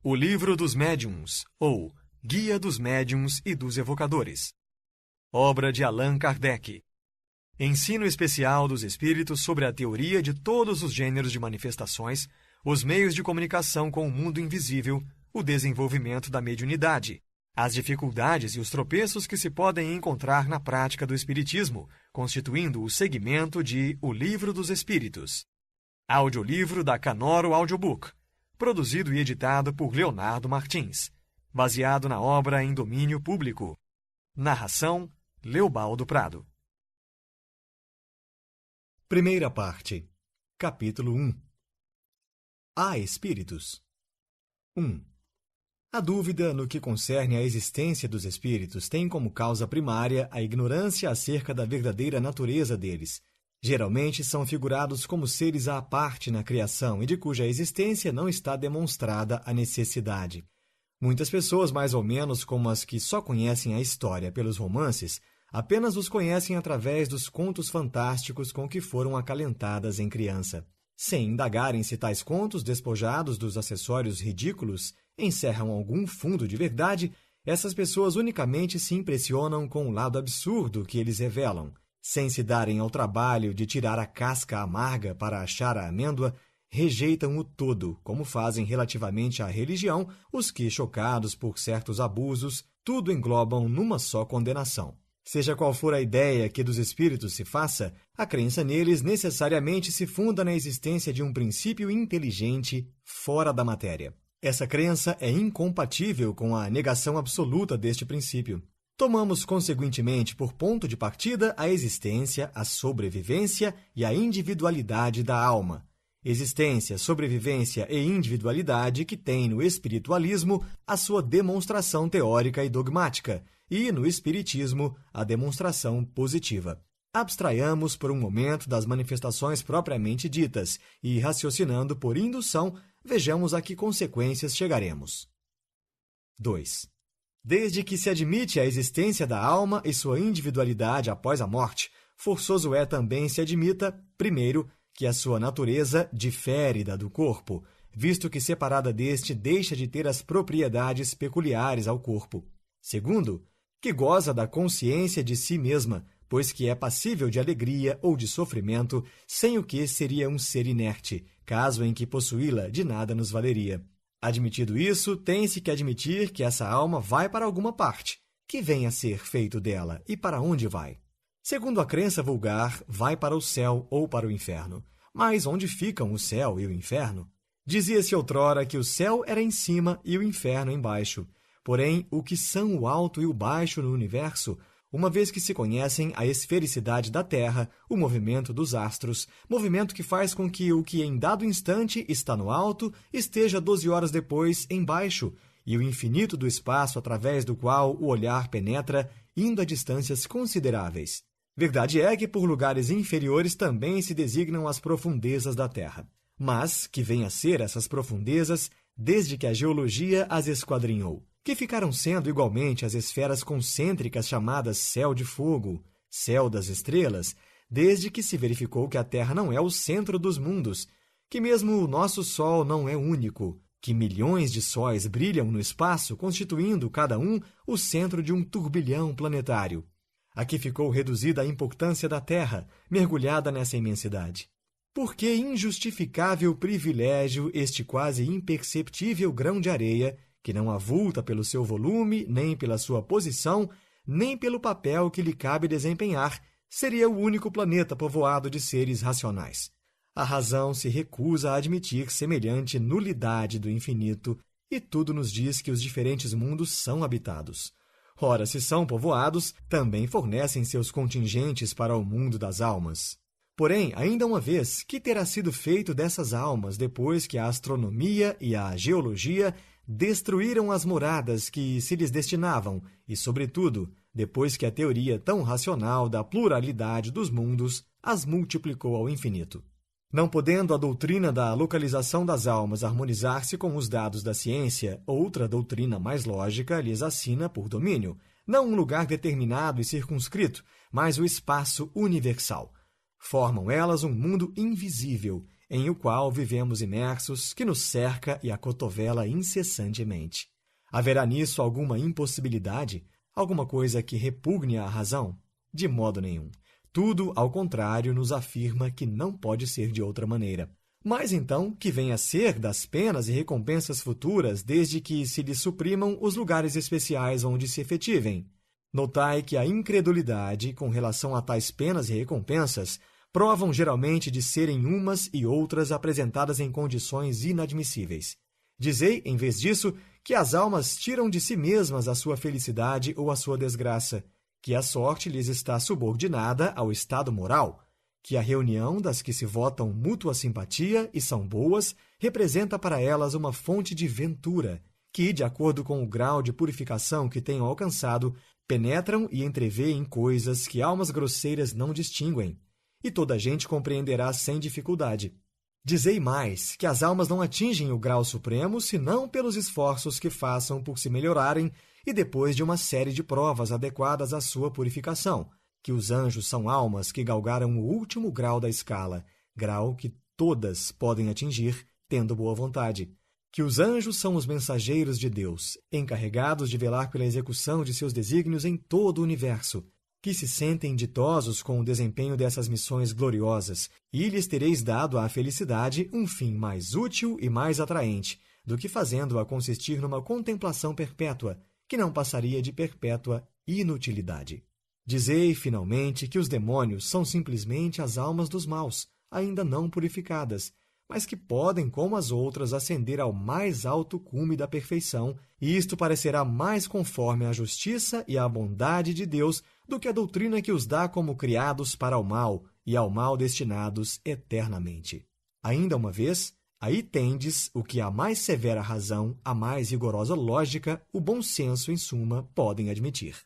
O Livro dos Médiuns, ou Guia dos Médiuns e dos Evocadores. Obra de Allan Kardec. Ensino especial dos espíritos sobre a teoria de todos os gêneros de manifestações, os meios de comunicação com o mundo invisível, o desenvolvimento da mediunidade, as dificuldades e os tropeços que se podem encontrar na prática do espiritismo, constituindo o segmento de O Livro dos Espíritos. Audiolivro da Canoro Audiobook, produzido e editado por Leonardo Martins, baseado na obra em domínio público. Narração: Leobaldo Prado. Primeira parte. Capítulo 1. Há espíritos? 1. A dúvida no que concerne à existência dos espíritos tem como causa primária a ignorância acerca da verdadeira natureza deles. Geralmente são figurados como seres à parte na criação e de cuja existência não está demonstrada a necessidade. Muitas pessoas, mais ou menos como as que só conhecem a história pelos romances, apenas os conhecem através dos contos fantásticos com que foram acalentadas em criança. Sem indagarem se tais contos, despojados dos acessórios ridículos, encerram algum fundo de verdade, essas pessoas unicamente se impressionam com o lado absurdo que eles revelam. Sem se darem ao trabalho de tirar a casca amarga para achar a amêndoa, rejeitam o todo, como fazem relativamente à religião os que, chocados por certos abusos, tudo englobam numa só condenação. Seja qual for a ideia que dos espíritos se faça, a crença neles necessariamente se funda na existência de um princípio inteligente fora da matéria. Essa crença é incompatível com a negação absoluta deste princípio. Tomamos, conseguintemente, por ponto de partida a existência, a sobrevivência e a individualidade da alma. Existência, sobrevivência e individualidade que tem no espiritualismo a sua demonstração teórica e dogmática, e no espiritismo a demonstração positiva. Abstraiamos por um momento das manifestações propriamente ditas e, raciocinando por indução, vejamos a que consequências chegaremos. 2. Desde que se admite a existência da alma e sua individualidade após a morte, forçoso é também se admita, primeiro, que a sua natureza difere da do corpo, visto que separada deste deixa de ter as propriedades peculiares ao corpo. Segundo, que goza da consciência de si mesma, pois que é passível de alegria ou de sofrimento, sem o que seria um ser inerte, caso em que possuí-la de nada nos valeria. Admitido isso, tem-se que admitir que essa alma vai para alguma parte, que vem a ser feito dela e para onde vai. Segundo a crença vulgar, vai para o céu ou para o inferno. Mas onde ficam o céu e o inferno? Dizia-se outrora que o céu era em cima e o inferno embaixo. Porém, o que são o alto e o baixo no universo, uma vez que se conhecem a esfericidade da Terra, o movimento dos astros, movimento que faz com que o que em dado instante está no alto esteja 12 horas depois embaixo, e o infinito do espaço através do qual o olhar penetra, indo a distâncias consideráveis. Verdade é que por lugares inferiores também se designam as profundezas da Terra. Mas que vêm a ser essas profundezas desde que a geologia as esquadrinhou, que ficaram sendo igualmente as esferas concêntricas chamadas céu de fogo, céu das estrelas, desde que se verificou que a Terra não é o centro dos mundos, que mesmo o nosso Sol não é único, que milhões de sóis brilham no espaço, constituindo cada um o centro de um turbilhão planetário. Aqui ficou reduzida a importância da Terra, mergulhada nessa imensidade. Por que injustificável privilégio este quase imperceptível grão de areia, que não avulta pelo seu volume, nem pela sua posição, nem pelo papel que lhe cabe desempenhar, seria o único planeta povoado de seres racionais? A razão se recusa a admitir semelhante nulidade do infinito, e tudo nos diz que os diferentes mundos são habitados. Ora, se são povoados, também fornecem seus contingentes para o mundo das almas. Porém, ainda uma vez, que terá sido feito dessas almas depois que a astronomia e a geologia destruíram as moradas que se lhes destinavam e, sobretudo, depois que a teoria tão racional da pluralidade dos mundos as multiplicou ao infinito? Não podendo a doutrina da localização das almas harmonizar-se com os dados da ciência, outra doutrina mais lógica lhes assina por domínio, não um lugar determinado e circunscrito, mas o espaço universal. Formam elas um mundo invisível, em o qual vivemos imersos, que nos cerca e acotovela incessantemente. Haverá nisso alguma impossibilidade? Alguma coisa que repugne à razão? De modo nenhum. Tudo, ao contrário, nos afirma que não pode ser de outra maneira. Mas então, que venha a ser das penas e recompensas futuras, desde que se lhes suprimam os lugares especiais onde se efetivem. Notai que a incredulidade, com relação a tais penas e recompensas, provam geralmente de serem umas e outras apresentadas em condições inadmissíveis. Dizei, em vez disso, que as almas tiram de si mesmas a sua felicidade ou a sua desgraça, que a sorte lhes está subordinada ao estado moral, que a reunião das que se votam mútua simpatia e são boas representa para elas uma fonte de ventura, que, de acordo com o grau de purificação que tenham alcançado, penetram e entreveem coisas que almas grosseiras não distinguem, e toda a gente compreenderá sem dificuldade. Dizei mais, que as almas não atingem o grau supremo senão pelos esforços que façam por se melhorarem e depois de uma série de provas adequadas à sua purificação, que os anjos são almas que galgaram o último grau da escala, grau que todas podem atingir, tendo boa vontade. Que os anjos são os mensageiros de Deus, encarregados de velar pela execução de seus desígnios em todo o universo, que se sentem ditosos com o desempenho dessas missões gloriosas, e lhes tereis dado à felicidade um fim mais útil e mais atraente, do que fazendo-a consistir numa contemplação perpétua, que não passaria de perpétua inutilidade. Dizei, finalmente, que os demônios são simplesmente as almas dos maus, ainda não purificadas, mas que podem, como as outras, ascender ao mais alto cume da perfeição, e isto parecerá mais conforme à justiça e à bondade de Deus do que a doutrina que os dá como criados para o mal e ao mal destinados eternamente. Ainda uma vez, aí tendes o que a mais severa razão, a mais rigorosa lógica, o bom senso, em suma, podem admitir.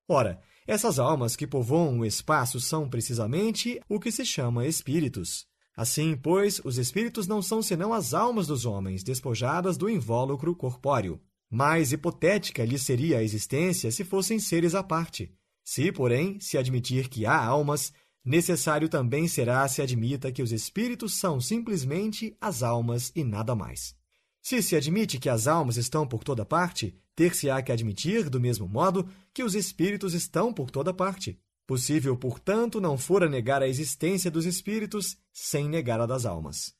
Ora, essas almas que povoam o espaço são precisamente o que se chama espíritos. Assim, pois, os espíritos não são senão as almas dos homens, despojadas do invólucro corpóreo. Mais hipotética lhes seria a existência se fossem seres à parte. Se, porém, se admitir que há almas, necessário também será se admita que os espíritos são simplesmente as almas e nada mais. Se se admite que as almas estão por toda parte, ter-se-á que admitir, do mesmo modo, que os espíritos estão por toda parte. Possível, portanto, não fora negar a existência dos espíritos sem negar a das almas.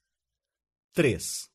3.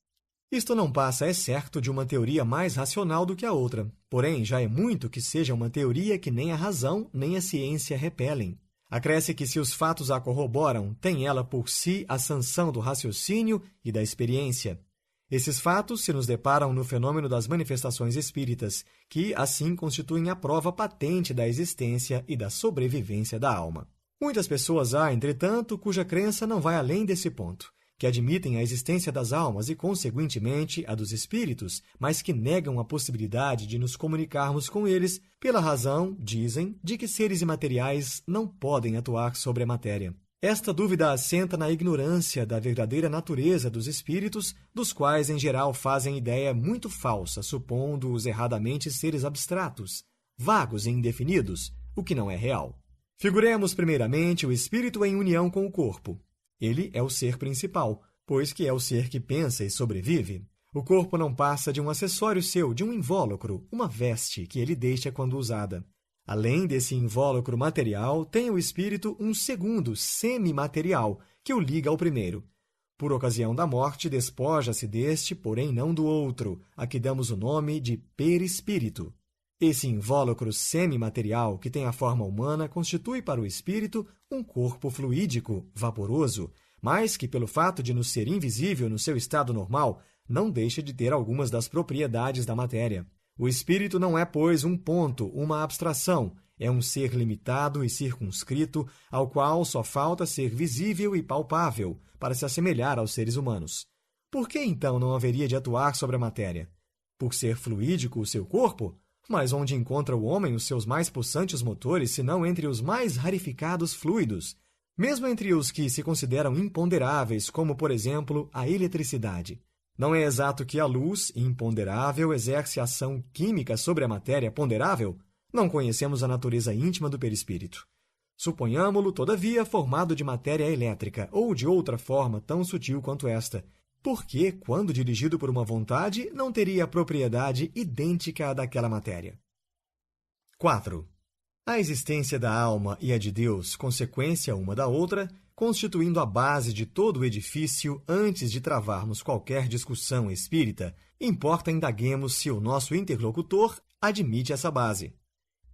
Isto não passa, é certo, de uma teoria mais racional do que a outra, porém já é muito que seja uma teoria que nem a razão nem a ciência repelem. Acresce que, se os fatos a corroboram, tem ela por si a sanção do raciocínio e da experiência. Esses fatos se nos deparam no fenômeno das manifestações espíritas, que, assim, constituem a prova patente da existência e da sobrevivência da alma. Muitas pessoas há, entretanto, cuja crença não vai além desse ponto, que admitem a existência das almas e, conseguintemente, a dos espíritos, mas que negam a possibilidade de nos comunicarmos com eles pela razão, dizem, de que seres imateriais não podem atuar sobre a matéria. Esta dúvida assenta na ignorância da verdadeira natureza dos espíritos, dos quais, em geral, fazem ideia muito falsa, supondo-os erradamente seres abstratos, vagos e indefinidos, o que não é real. Figuremos, primeiramente, o espírito em união com o corpo. Ele é o ser principal, pois que é o ser que pensa e sobrevive. O corpo não passa de um acessório seu, de um invólucro, uma veste que ele deixa quando usada. Além desse invólucro material, tem o espírito um segundo, semimaterial, que o liga ao primeiro. Por ocasião da morte, despoja-se deste, porém não do outro, a que damos o nome de perispírito. Esse invólucro semimaterial, que tem a forma humana, constitui para o espírito um corpo fluídico, vaporoso, mas que, pelo fato de nos ser invisível no seu estado normal, não deixa de ter algumas das propriedades da matéria. O espírito não é, pois, um ponto, uma abstração, é um ser limitado e circunscrito, ao qual só falta ser visível e palpável, para se assemelhar aos seres humanos. Por que, então, não haveria de atuar sobre a matéria? Por ser fluídico o seu corpo? Mas onde encontra o homem os seus mais possantes motores, senão entre os mais rarificados fluidos, mesmo entre os que se consideram imponderáveis, como, por exemplo, a eletricidade? Não é exato que a luz, imponderável, exerce ação química sobre a matéria ponderável? Não conhecemos a natureza íntima do perispírito. Suponhamo-lo, todavia, formado de matéria elétrica ou de outra forma tão sutil quanto esta, porque, quando dirigido por uma vontade, não teria a propriedade idêntica à daquela matéria. 4. A existência da alma e a de Deus, consequência uma da outra, constituindo a base de todo o edifício antes de travarmos qualquer discussão espírita, importa indaguemos se o nosso interlocutor admite essa base.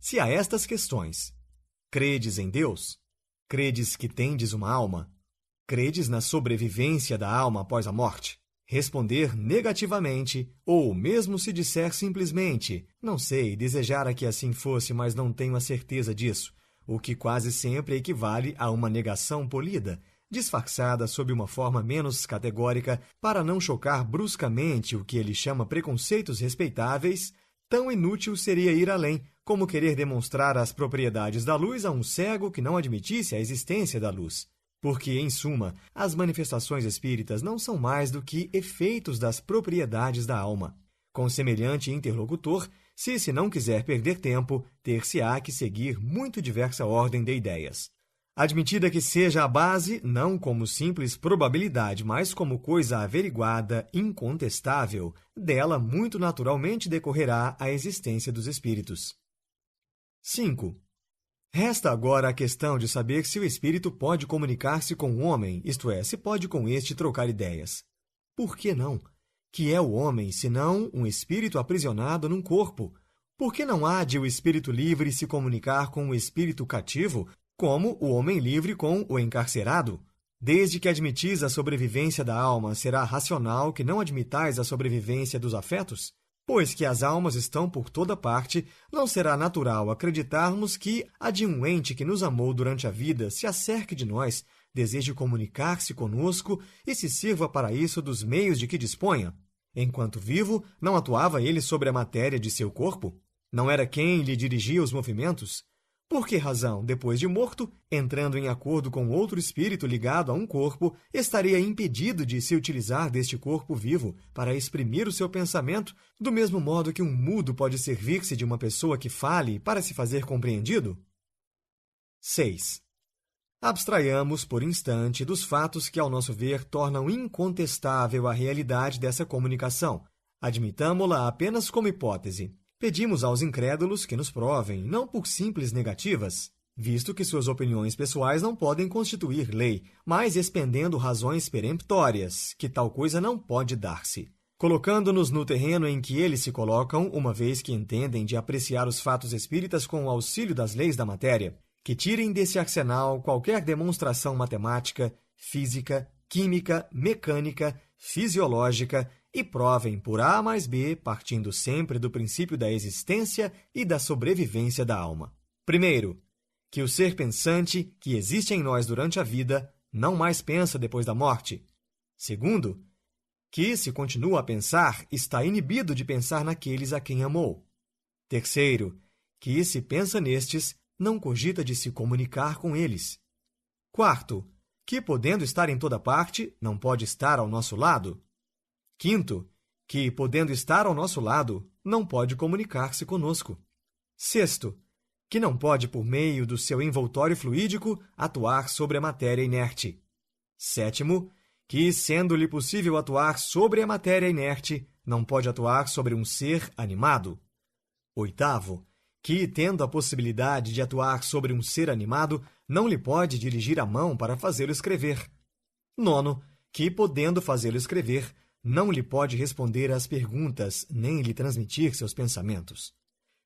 Se a estas questões: credes em Deus? Credes que tendes uma alma? Credes na sobrevivência da alma após a morte? Responder negativamente, ou mesmo se disser simplesmente, não sei, desejara que assim fosse, mas não tenho a certeza disso, o que quase sempre equivale a uma negação polida, disfarçada sob uma forma menos categórica para não chocar bruscamente o que ele chama preconceitos respeitáveis, tão inútil seria ir além, como querer demonstrar as propriedades da luz a um cego que não admitisse a existência da luz. Porque, em suma, as manifestações espíritas não são mais do que efeitos das propriedades da alma. Com semelhante interlocutor, se não quiser perder tempo, ter-se-á que seguir muito diversa ordem de ideias. Admitida que seja a base, não como simples probabilidade, mas como coisa averiguada, incontestável, dela muito naturalmente decorrerá a existência dos espíritos. 5. Resta agora a questão de saber se o espírito pode comunicar-se com o homem, isto é, se pode com este trocar ideias. Por que não? Que é o homem, senão um espírito aprisionado num corpo? Por que não há de o espírito livre se comunicar com o espírito cativo, como o homem livre com o encarcerado? Desde que admitis a sobrevivência da alma, será racional que não admitais a sobrevivência dos afetos? Pois que as almas estão por toda parte, não será natural acreditarmos que a de um ente que nos amou durante a vida se acerque de nós, deseje comunicar-se conosco e se sirva para isso dos meios de que disponha. Enquanto vivo, não atuava ele sobre a matéria de seu corpo? Não era quem lhe dirigia os movimentos? Por que razão, depois de morto, entrando em acordo com outro espírito ligado a um corpo, estaria impedido de se utilizar deste corpo vivo para exprimir o seu pensamento, do mesmo modo que um mudo pode servir-se de uma pessoa que fale para se fazer compreendido? 6. Abstraiamos, por instante, dos fatos que, ao nosso ver, tornam incontestável a realidade dessa comunicação. Admitamo-la apenas como hipótese. Pedimos aos incrédulos que nos provem, não por simples negativas, visto que suas opiniões pessoais não podem constituir lei, mas expendendo razões peremptórias, que tal coisa não pode dar-se. Colocando-nos no terreno em que eles se colocam, uma vez que entendem de apreciar os fatos espíritas com o auxílio das leis da matéria, que tirem desse arsenal qualquer demonstração matemática, física, química, mecânica, fisiológica, e provem por A mais B, partindo sempre do princípio da existência e da sobrevivência da alma. Primeiro, que o ser pensante, que existe em nós durante a vida, não mais pensa depois da morte. Segundo, que, se continua a pensar, está inibido de pensar naqueles a quem amou. Terceiro, que, se pensa nestes, não cogita de se comunicar com eles. Quarto, que, podendo estar em toda parte, não pode estar ao nosso lado. Quinto, que, podendo estar ao nosso lado, não pode comunicar-se conosco. Sexto, que não pode, por meio do seu envoltório fluídico, atuar sobre a matéria inerte. Sétimo, que, sendo-lhe possível atuar sobre a matéria inerte, não pode atuar sobre um ser animado. Oitavo, que, tendo a possibilidade de atuar sobre um ser animado, não lhe pode dirigir a mão para fazê-lo escrever. Nono, que, podendo fazê-lo escrever, não lhe pode responder às perguntas, nem lhe transmitir seus pensamentos.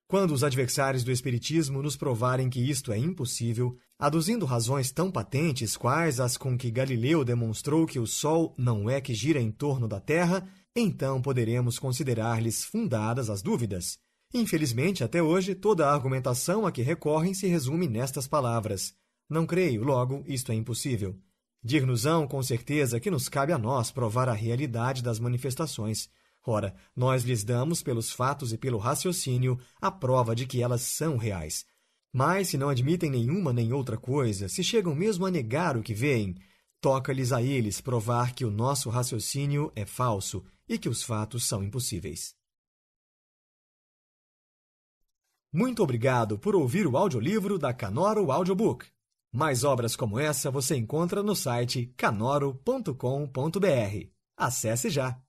Quando os adversários do Espiritismo nos provarem que isto é impossível, aduzindo razões tão patentes quais as com que Galileu demonstrou que o Sol não é que gira em torno da Terra, então poderemos considerar-lhes fundadas as dúvidas. Infelizmente, até hoje, toda a argumentação a que recorrem se resume nestas palavras: não creio, logo, isto é impossível. Dir-nos-ão, com certeza, que nos cabe a nós provar a realidade das manifestações. Ora, nós lhes damos, pelos fatos e pelo raciocínio, a prova de que elas são reais. Mas, se não admitem nenhuma nem outra coisa, se chegam mesmo a negar o que veem, toca-lhes a eles provar que o nosso raciocínio é falso e que os fatos são impossíveis. Muito obrigado por ouvir o audiolivro da Canoro Audiobook. Mais obras como essa você encontra no site canoro.com.br. Acesse já!